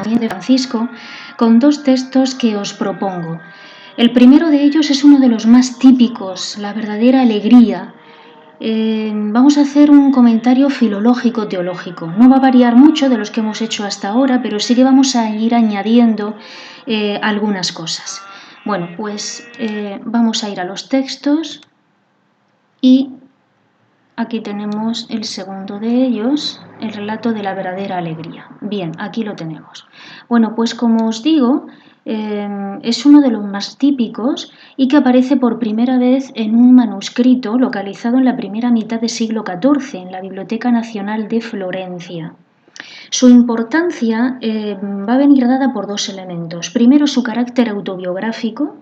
de Francisco con dos textos que os propongo. El primero de ellos es uno de los más típicos, la verdadera alegría. Vamos a hacer un comentario filológico teológico. No va a variar mucho de los que hemos hecho hasta ahora, pero sí que vamos a ir añadiendo algunas cosas. Bueno, pues vamos a ir a los textos y aquí tenemos el segundo de ellos, el relato de la verdadera alegría. Bien, aquí lo tenemos. Bueno, pues como os digo, es uno de los más típicos y que aparece por primera vez en un manuscrito localizado en la primera mitad del siglo XIV en la Biblioteca Nacional de Florencia. Su importancia va a venir dada por dos elementos. Primero, su carácter autobiográfico,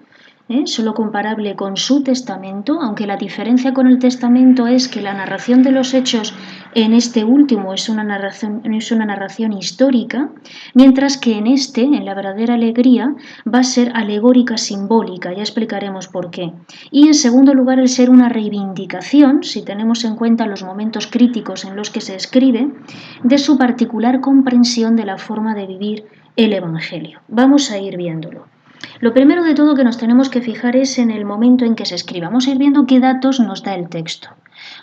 solo comparable con su testamento, aunque la diferencia con el testamento es que la narración de los hechos en este último es una narración histórica, mientras que en la verdadera alegría, va a ser alegórica simbólica, ya explicaremos por qué. Y en segundo lugar, el ser una reivindicación, si tenemos en cuenta los momentos críticos en los que se escribe, de su particular comprensión de la forma de vivir el Evangelio. Vamos a ir viéndolo. Lo primero de todo que nos tenemos que fijar es en el momento en que se escribe. Vamos a ir viendo qué datos nos da el texto.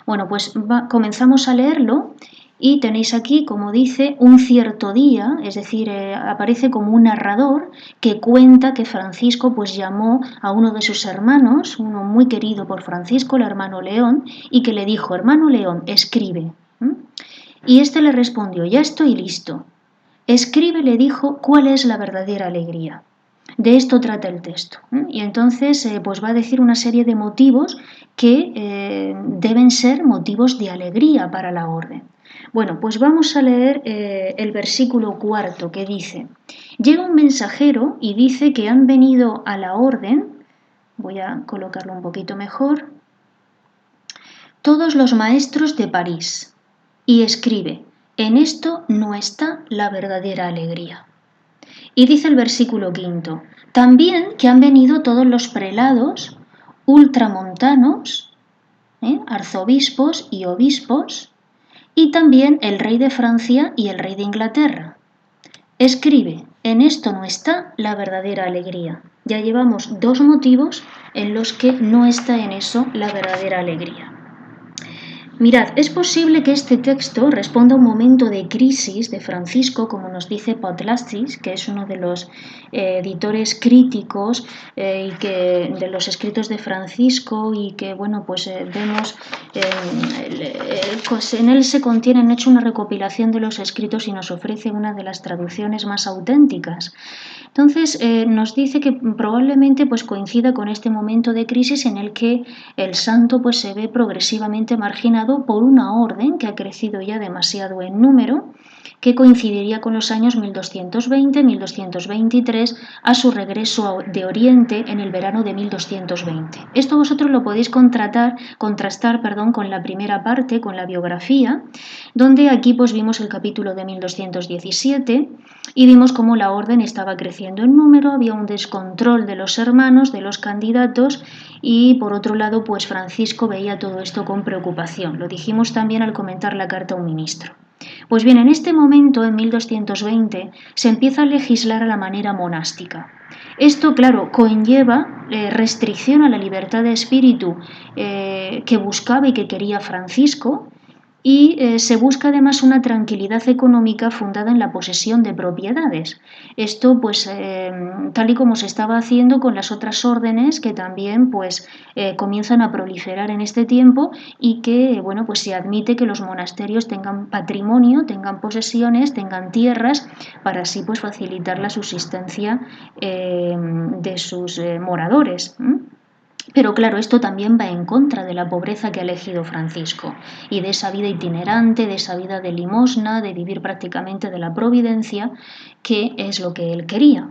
Bueno, pues comenzamos a leerlo y tenéis aquí, como dice, un cierto día, es decir, aparece como un narrador que cuenta que Francisco pues llamó a uno de sus hermanos, uno muy querido por Francisco, el hermano León, y que le dijo: hermano León, escribe. Y éste le respondió: ya estoy listo. Escribe, le dijo, cuál es la verdadera alegría. De esto trata el texto. Y entonces pues va a decir una serie de motivos que deben ser motivos de alegría para la orden. Bueno, pues vamos a leer el versículo 4 que dice: llega un mensajero y dice que han venido a la orden, voy a colocarlo un poquito mejor, todos los maestros de París, y escribe: en esto no está la verdadera alegría. Y dice el versículo 5, también que han venido todos los prelados, ultramontanos, arzobispos y obispos, y también el rey de Francia y el rey de Inglaterra. Escribe: en esto no está la verdadera alegría. Ya llevamos dos motivos en los que no está en eso la verdadera alegría. Mirad, es posible que este texto responda a un momento de crisis de Francisco, como nos dice Podlasis, que es uno de los editores críticos y que, de los escritos de Francisco, y que, bueno, pues vemos, en él se contiene, han hecho una recopilación de los escritos y nos ofrece una de las traducciones más auténticas. Entonces nos dice que probablemente pues coincida con este momento de crisis en el que el santo pues se ve progresivamente marginado por una orden que ha crecido ya demasiado en número, que coincidiría con los años 1220-1223 a su regreso de Oriente en el verano de 1220. Esto vosotros lo podéis contrastar con la primera parte, con la biografía, donde aquí pues vimos el capítulo de 1217 y vimos cómo la orden estaba creciendo en número, había un descontrol de los hermanos, de los candidatos, y por otro lado pues Francisco veía todo esto con preocupación. Lo dijimos también al comentar la carta a un ministro. Pues bien, en este momento, en 1220, se empieza a legislar a la manera monástica. Esto, claro, conlleva restricción a la libertad de espíritu que buscaba y que quería Francisco, y se busca además una tranquilidad económica fundada en la posesión de propiedades. Esto, pues, tal y como se estaba haciendo con las otras órdenes que también, pues, comienzan a proliferar en este tiempo, y que, bueno, pues se admite que los monasterios tengan patrimonio, tengan posesiones, tengan tierras, para así, pues, facilitar la subsistencia de sus moradores. Pero claro, esto también va en contra de la pobreza que ha elegido Francisco y de esa vida itinerante, de esa vida de limosna, de vivir prácticamente de la providencia, que es lo que él quería.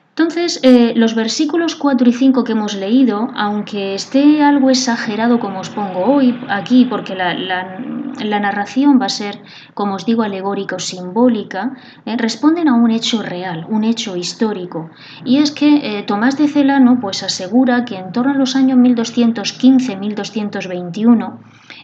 Entonces, los versículos 4 y 5 que hemos leído, aunque esté algo exagerado como os pongo hoy aquí, porque la narración va a ser, como os digo, alegórica o simbólica, responden a un hecho real, un hecho histórico. Y es que Tomás de Celano pues, asegura que en torno a los años 1215-1221,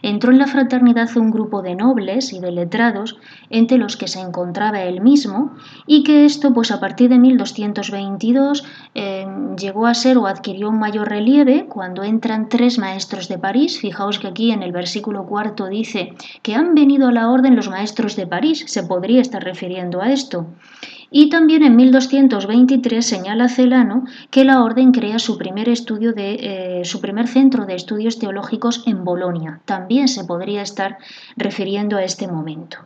entró en la fraternidad un grupo de nobles y de letrados, entre los que se encontraba él mismo, y que esto, pues a partir de 1222, llegó a ser o adquirió un mayor relieve cuando entran 3 maestros de París. Fijaos que aquí en el versículo 4 dice que han venido a la orden los maestros de París, se podría estar refiriendo a esto. Y también en 1223 señala Celano que la orden crea su primer centro de estudios teológicos en Bolonia. También se podría estar refiriendo a este momento.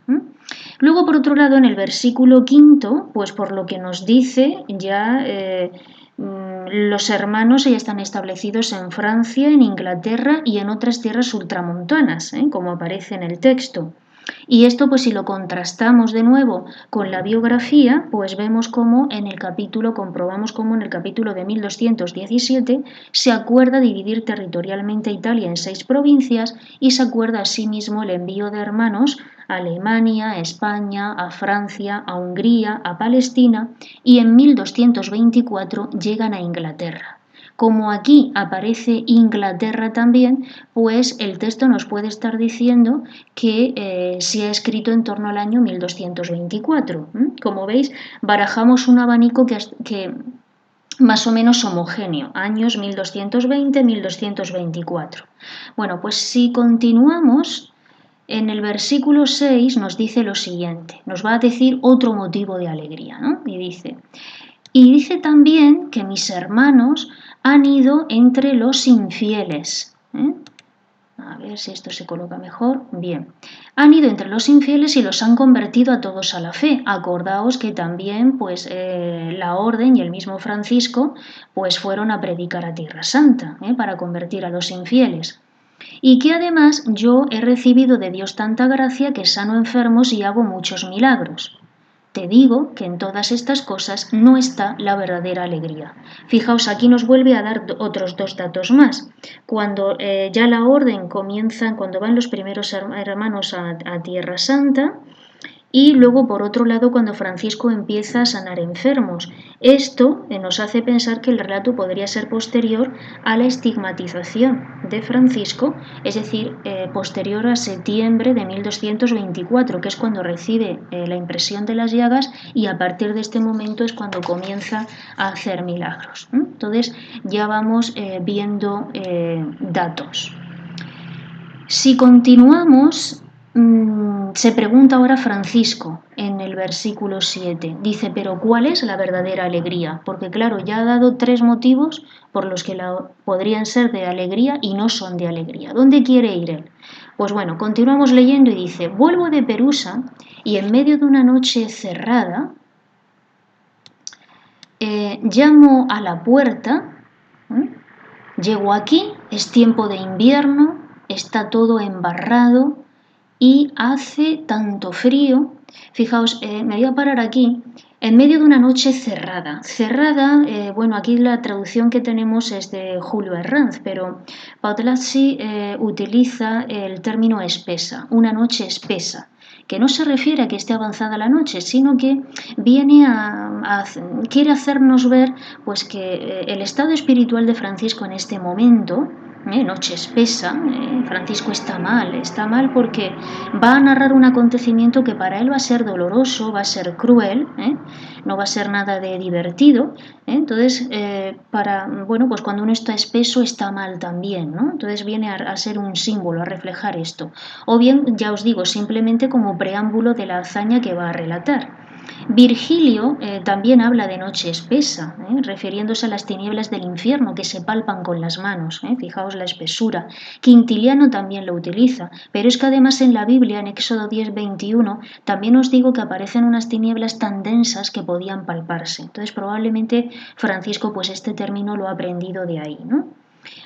Luego, por otro lado, en el versículo 5, pues por lo que nos dice, ya los hermanos ya están establecidos en Francia, en Inglaterra y en otras tierras ultramontanas, como aparece en el texto. Y esto, pues si lo contrastamos de nuevo con la biografía, pues vemos cómo comprobamos cómo en el capítulo de 1217 se acuerda dividir territorialmente a Italia en 6 provincias y se acuerda asimismo el envío de hermanos a Alemania, a España, a Francia, a Hungría, a Palestina, y en 1224 llegan a Inglaterra. Como aquí aparece Inglaterra también, pues el texto nos puede estar diciendo que se ha escrito en torno al año 1224. Como veis, barajamos un abanico que más o menos homogéneo, años 1220-1224. Bueno, pues si continuamos, en el versículo 6 nos dice lo siguiente, nos va a decir otro motivo de alegría, ¿no? Y dice también que mis hermanos han ido entre los infieles. A ver si esto se coloca mejor. Bien. Han ido entre los infieles y los han convertido a todos a la fe. Acordaos que también pues, la orden y el mismo Francisco pues, fueron a predicar a Tierra Santa para convertir a los infieles. Y que además yo he recibido de Dios tanta gracia que sano enfermos y hago muchos milagros. Te digo que en todas estas cosas no está la verdadera alegría. Fijaos, aquí nos vuelve a dar otros 2 datos más. Cuando ya la orden comienza, cuando van los primeros hermanos a Tierra Santa, y luego, por otro lado, cuando Francisco empieza a sanar enfermos. Esto nos hace pensar que el relato podría ser posterior a la estigmatización de Francisco, es decir, posterior a septiembre de 1224, que es cuando recibe la impresión de las llagas, y a partir de este momento es cuando comienza a hacer milagros. Entonces ya vamos viendo datos. Si continuamos, se pregunta ahora Francisco en el versículo 7. Dice, pero ¿cuál es la verdadera alegría? Porque claro, ya ha dado 3 motivos por los que podrían ser de alegría y no son de alegría. ¿Dónde quiere ir él? Pues bueno, continuamos leyendo y dice, vuelvo de Perusa y en medio de una noche cerrada, llamo a la puerta, llego aquí, es tiempo de invierno, está todo embarrado y hace tanto frío. Fijaos, me voy a parar aquí, en medio de una noche cerrada. Cerrada, bueno, aquí la traducción que tenemos es de Julio Herranz, pero Pautelazi utiliza el término espesa, una noche espesa, que no se refiere a que esté avanzada la noche, sino que viene quiere hacernos ver pues, que el estado espiritual de Francisco en este momento, noche espesa, Francisco está mal porque va a narrar un acontecimiento que para él va a ser doloroso, va a ser cruel, no va a ser nada de divertido. Entonces, pues cuando uno está espeso está mal también, ¿no? Entonces viene a ser un símbolo, a reflejar esto. O bien, ya os digo, simplemente como preámbulo de la hazaña que va a relatar. Virgilio también habla de noche espesa, refiriéndose a las tinieblas del infierno que se palpan con las manos. Fijaos la espesura. Quintiliano también lo utiliza, pero es que además en la Biblia, en Éxodo 10:21, también os digo que aparecen unas tinieblas tan densas que podían palparse. Entonces probablemente Francisco pues este término lo ha aprendido de ahí, ¿no?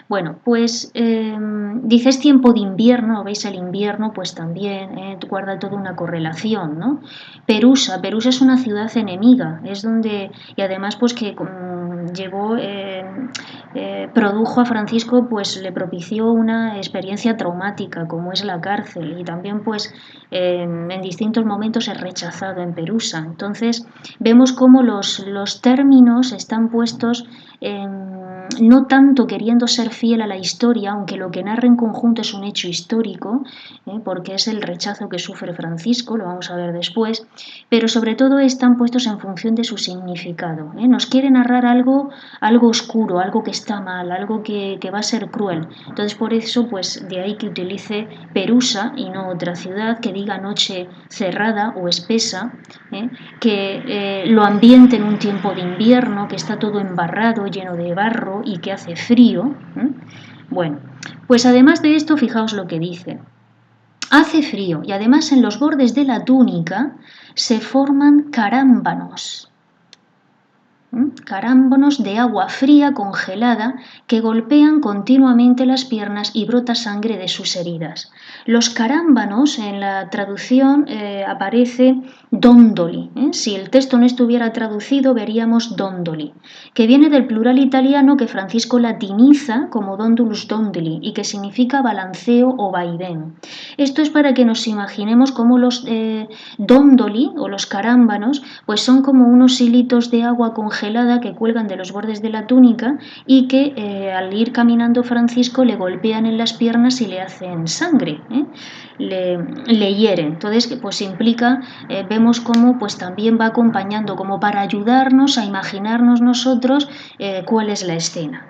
Bueno, pues dice es tiempo de invierno, ¿veis? El invierno pues también guarda toda una correlación, ¿no? Perusa es una ciudad enemiga, es donde, y además pues que produjo a Francisco, pues le propició una experiencia traumática como es la cárcel, y también pues en distintos momentos es rechazado en Perusa. Entonces vemos cómo los términos están puestos no tanto queriendo ser fiel a la historia, aunque lo que narra en conjunto es un hecho histórico, porque es el rechazo que sufre Francisco, lo vamos a ver después, pero sobre todo están puestos en función de su significado. Nos quiere narrar algo oscuro, algo que está mal, algo que va a ser cruel. Entonces por eso, pues de ahí que utilice Perusa y no otra ciudad, que diga noche cerrada o espesa, que lo ambiente en un tiempo de invierno, que está todo embarrado, lleno de barro y que hace frío. Bueno, pues además de esto, fijaos lo que dice. Hace frío y además en los bordes de la túnica se forman carámbanos. Carámbanos de agua fría congelada que golpean continuamente las piernas y brota sangre de sus heridas. Los carámbanos en la traducción aparece dondoli. Si el texto no estuviera traducido veríamos dondoli, que viene del plural italiano que Francisco latiniza como dondulus dondoli y que significa balanceo o vaivén. Esto es para que nos imaginemos cómo los dondoli o los carámbanos pues son como unos hilitos de agua congelada que cuelgan de los bordes de la túnica y que al ir caminando Francisco le golpean en las piernas y le hacen sangre, le hieren. Entonces pues implica, vemos cómo pues también va acompañando como para ayudarnos a imaginarnos nosotros cuál es la escena.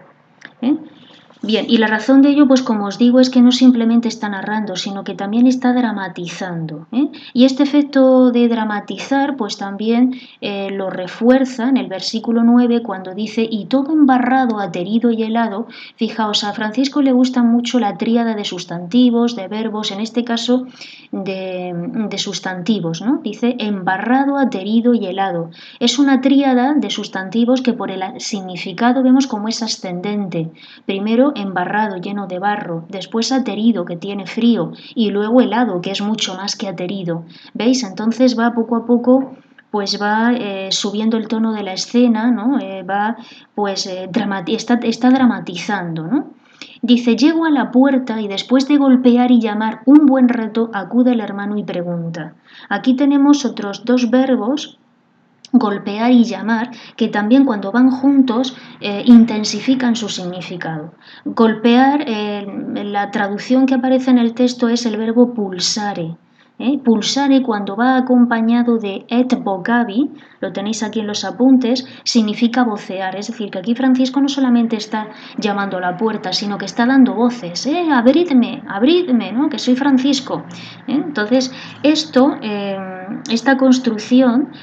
Bien, y la razón de ello, pues como os digo, es que no simplemente está narrando, sino que también está dramatizando. Y este efecto de dramatizar, pues también lo refuerza en el versículo 9 cuando dice, y todo embarrado, aterido y helado. Fijaos, a Francisco le gusta mucho la tríada de sustantivos, de verbos, en este caso de sustantivos, ¿no? Dice embarrado, aterido y helado. Es una tríada de sustantivos que por el significado vemos como es ascendente. Primero embarrado, lleno de barro, después aterido, que tiene frío, y luego helado, que es mucho más que aterido. ¿Veis? Entonces va poco a poco, pues va subiendo el tono de la escena, ¿no? Está dramatizando, ¿no? Dice, llego a la puerta y después de golpear y llamar un buen rato, acude el hermano y pregunta. Aquí tenemos otros dos verbos, golpear y llamar, que también cuando van juntos intensifican su significado. Golpear, la traducción que aparece en el texto es el verbo pulsare. Pulsare, cuando va acompañado de et vocavi, lo tenéis aquí en los apuntes, significa vocear. Es decir, que aquí Francisco no solamente está llamando a la puerta, sino que está dando voces. Abridme, abridme, ¿no? Que soy Francisco. Entonces, esta construcción,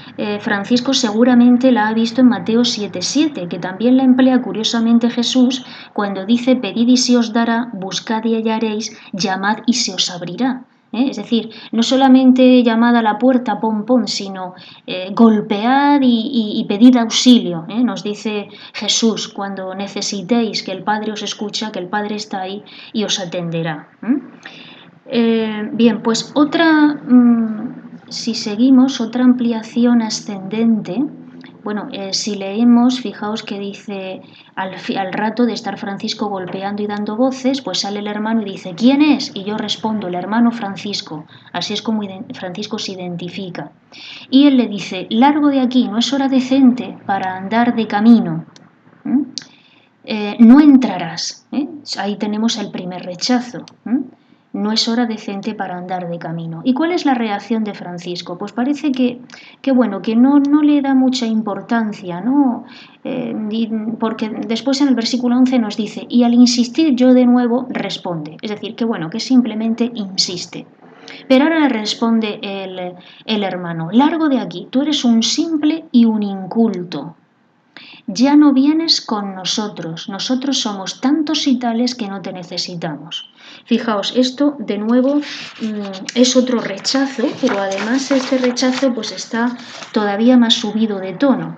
Francisco seguramente la ha visto en Mateo 7:7, que también la emplea curiosamente Jesús cuando dice, pedid y se os dará, buscad y hallaréis, llamad y se os abrirá. Es decir, no solamente llamad a la puerta, pon, pon, sino golpead y pedid auxilio, nos dice Jesús, cuando necesitéis que el Padre os escucha, que el Padre está ahí y os atenderá. Bien, pues si seguimos, otra ampliación ascendente. Bueno, si leemos, fijaos que dice, al rato de estar Francisco golpeando y dando voces, pues sale el hermano y dice, ¿quién es? Y yo respondo, el hermano Francisco. Así es como Francisco se identifica. Y él le dice, largo de aquí, no es hora decente para andar de camino. No entrarás. Ahí tenemos el primer rechazo. No es hora decente para andar de camino. ¿Y cuál es la reacción de Francisco? Pues parece que no le da mucha importancia, ¿no? Porque después en el versículo 11 nos dice, y al insistir yo de nuevo, responde. Es decir, que simplemente insiste. Pero ahora le responde el hermano, largo de aquí, tú eres un simple y un inculto. Ya no vienes con nosotros somos tantos y tales que no te necesitamos. Fijaos, esto de nuevo es otro rechazo, pero además este rechazo pues está todavía más subido de tono.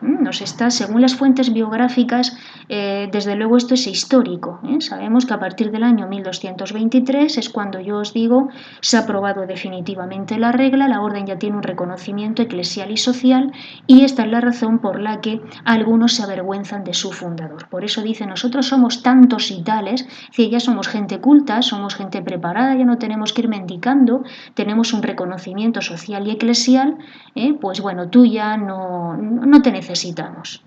Según las fuentes biográficas, desde luego esto es histórico. Sabemos que a partir del año 1223 es cuando yo os digo se ha aprobado definitivamente la regla, la orden ya tiene un reconocimiento eclesial y social y esta es la razón por la que algunos se avergüenzan de su fundador. Por eso dice, nosotros somos tantos y tales, es decir, ya somos gente culta, somos gente preparada, ya no tenemos que ir mendicando, tenemos un reconocimiento social y eclesial, pues bueno, tú ya no te necesitamos.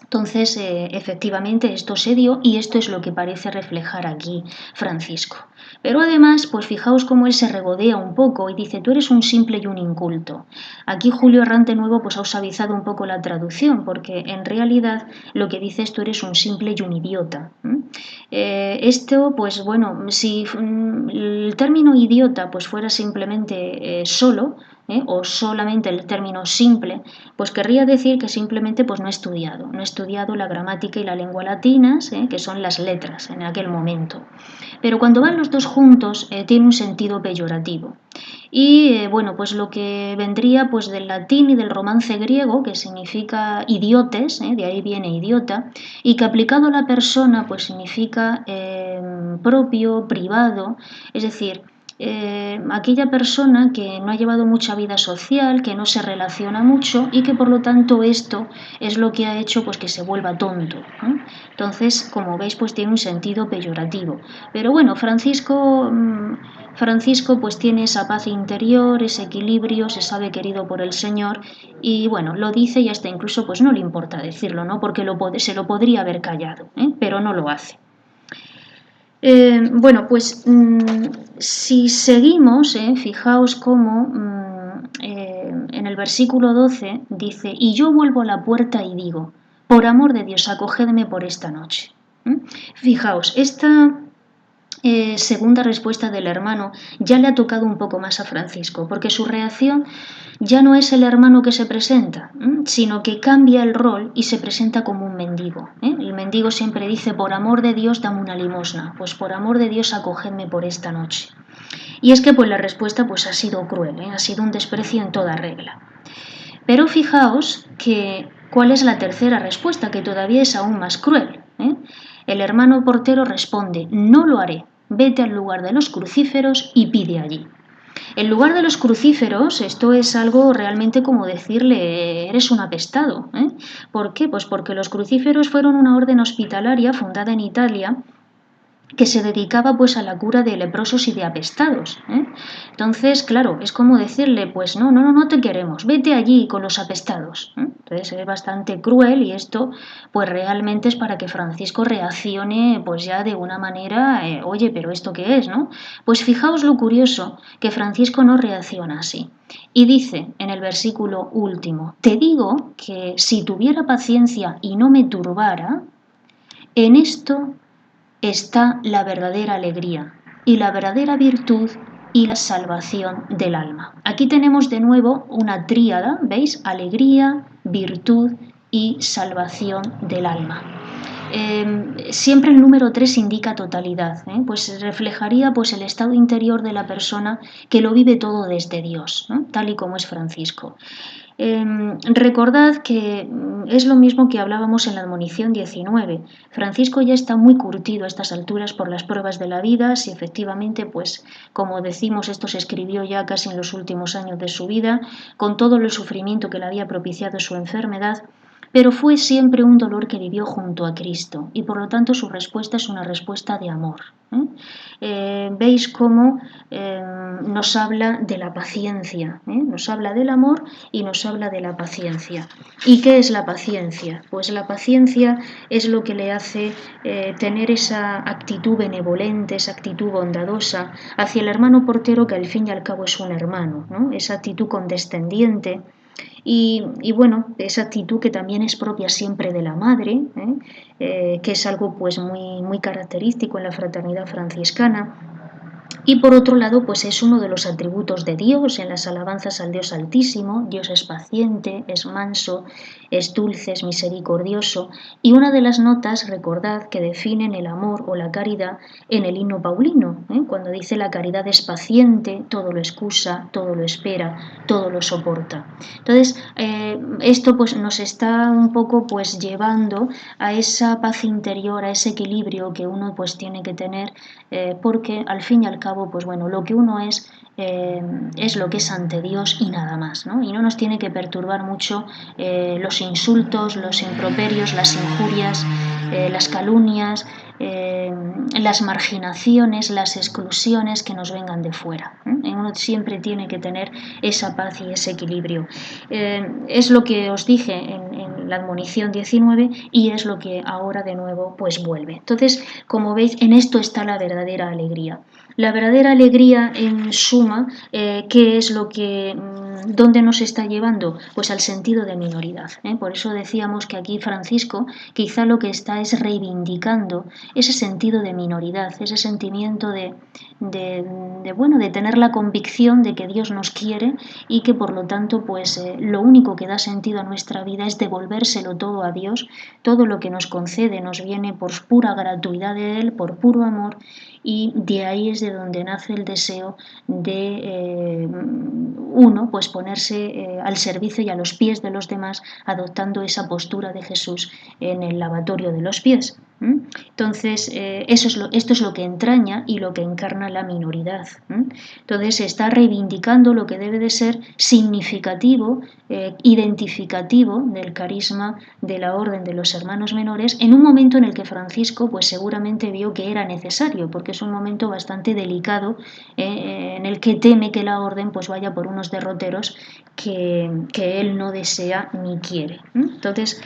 Entonces, efectivamente, esto se dio y esto es lo que parece reflejar aquí Francisco. Pero además, pues fijaos cómo él se regodea un poco y dice, tú eres un simple y un inculto. Aquí Julio Errante Nuevo pues ha suavizado un poco la traducción, porque en realidad lo que dice es tú eres un simple y un idiota. Esto, pues bueno, si el término idiota pues fuera simplemente solo, o solamente el término simple, pues querría decir que simplemente pues no he estudiado la gramática y la lengua latinas, que son las letras en aquel momento. Pero cuando van los dos juntos tiene un sentido peyorativo. Y bueno, pues lo que vendría pues del latín y del romance griego, que significa idiotes, de ahí viene idiota, y que aplicado a la persona pues significa propio, privado, es decir, aquella persona que no ha llevado mucha vida social, que no se relaciona mucho y que por lo tanto esto es lo que ha hecho pues que se vuelva tonto. Entonces, como veis, pues tiene un sentido peyorativo. Pero bueno, Francisco pues tiene esa paz interior, ese equilibrio, se sabe querido por el Señor y bueno, lo dice y hasta incluso pues no le importa decirlo, ¿no? Porque se lo podría haber callado, pero no lo hace. Bueno, pues si seguimos, fijaos cómo en el versículo 12 dice, y yo vuelvo a la puerta y digo, por amor de Dios, acogedme por esta noche. Fijaos, esta segunda respuesta del hermano ya le ha tocado un poco más a Francisco, porque su reacción ya no es el hermano que se presenta, sino que cambia el rol y se presenta como un mendigo. El mendigo siempre dice, por amor de Dios, dame una limosna, pues por amor de Dios, acogedme por esta noche. Y es que pues la respuesta pues ha sido cruel, ha sido un desprecio en toda regla. Pero fijaos que cuál es la tercera respuesta, que todavía es aún más cruel. El hermano portero responde, no lo haré, vete al lugar de los crucíferos y pide allí. El lugar de los crucíferos, esto es algo realmente como decirle, eres un apestado. ¿Por qué? Pues porque los crucíferos fueron una orden hospitalaria fundada en Italia que se dedicaba pues a la cura de leprosos y de apestados. Entonces, claro, es como decirle, pues no te queremos, vete allí con los apestados. Entonces es bastante cruel y esto pues realmente es para que Francisco reaccione pues ya de una manera, oye, pero ¿esto qué es, no? Pues fijaos lo curioso, que Francisco no reacciona así. Y dice en el versículo último, te digo que si tuviera paciencia y no me turbara, en esto está la verdadera alegría y la verdadera virtud y la salvación del alma. Aquí tenemos de nuevo una tríada, ¿veis? Alegría, virtud y salvación del alma. Siempre el número 3 indica totalidad, pues reflejaría pues, el estado interior de la persona que lo vive todo desde Dios, tal y como es Francisco. Recordad que es lo mismo que hablábamos en la admonición 19. Francisco ya está muy curtido a estas alturas por las pruebas de la vida, si efectivamente, pues como decimos, esto se escribió ya casi en los últimos años de su vida, con todo el sufrimiento que le había propiciado su enfermedad, pero fue siempre un dolor que vivió junto a Cristo y por lo tanto su respuesta es una respuesta de amor. Veis cómo nos habla de la paciencia, nos habla del amor y nos habla de la paciencia. ¿Y qué es la paciencia? Pues la paciencia es lo que le hace tener esa actitud benevolente, esa actitud bondadosa hacia el hermano portero que al fin y al cabo es un hermano, esa actitud condescendiente. Y bueno, esa actitud que también es propia siempre de la madre, que es algo pues muy característico en la fraternidad franciscana. Y por otro lado, pues es uno de los atributos de Dios en las alabanzas al Dios Altísimo. Dios es paciente, es manso, es dulce, es misericordioso. Y una de las notas, recordad, que definen el amor o la caridad en el himno paulino, cuando dice la caridad es paciente, todo lo excusa, todo lo espera, todo lo soporta. Entonces, esto pues nos está un poco pues llevando a esa paz interior, a ese equilibrio que uno pues tiene que tener, porque al fin y al cabo, pues bueno, lo que uno es lo que es ante Dios y nada más, ¿no? Y no nos tiene que perturbar mucho los insultos, los improperios, las injurias, las calumnias, las marginaciones, las exclusiones que nos vengan de fuera. Uno siempre tiene que tener esa paz y ese equilibrio. Es lo que os dije en la admonición 19 y es lo que ahora de nuevo pues vuelve. Entonces, como veis, en esto está la verdadera alegría. La verdadera alegría, en suma, ¿qué es lo que, dónde nos está llevando? Pues al sentido de minoridad. Por eso decíamos que aquí Francisco quizá lo que está es reivindicando ese sentido de minoridad, ese sentimiento de tener la convicción de que Dios nos quiere y que por lo tanto pues lo único que da sentido a nuestra vida es devolvérselo todo a Dios. Todo lo que nos concede nos viene por pura gratuidad de Él, por puro amor, y de ahí es de donde nace el deseo de uno pues ponerse al servicio y a los pies de los demás, adoptando esa postura de Jesús en el lavatorio de los pies. Entonces, esto es lo que entraña y lo que encarna la minoridad. Entonces, se está reivindicando lo que debe de ser significativo, identificativo del carisma de la Orden de los Hermanos Menores, en un momento en el que Francisco pues seguramente vio que era necesario, porque es un momento bastante delicado en el que teme que la Orden pues vaya por unos derroteros que él no desea ni quiere. Entonces,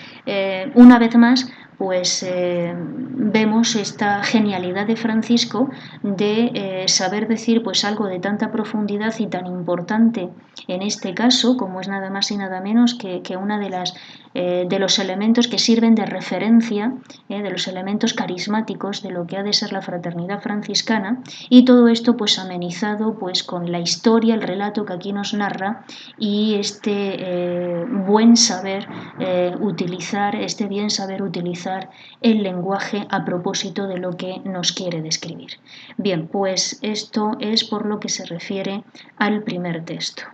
una vez más, pues vemos esta genialidad de Francisco de saber decir pues algo de tanta profundidad y tan importante en este caso, como es nada más y nada menos que una de los elementos que sirven de referencia, de los elementos carismáticos de lo que ha de ser la fraternidad franciscana, y todo esto pues amenizado pues con la historia, el relato que aquí nos narra y este buen saber utilizar el lenguaje a propósito de lo que nos quiere describir. Bien, pues esto es por lo que se refiere al primer texto.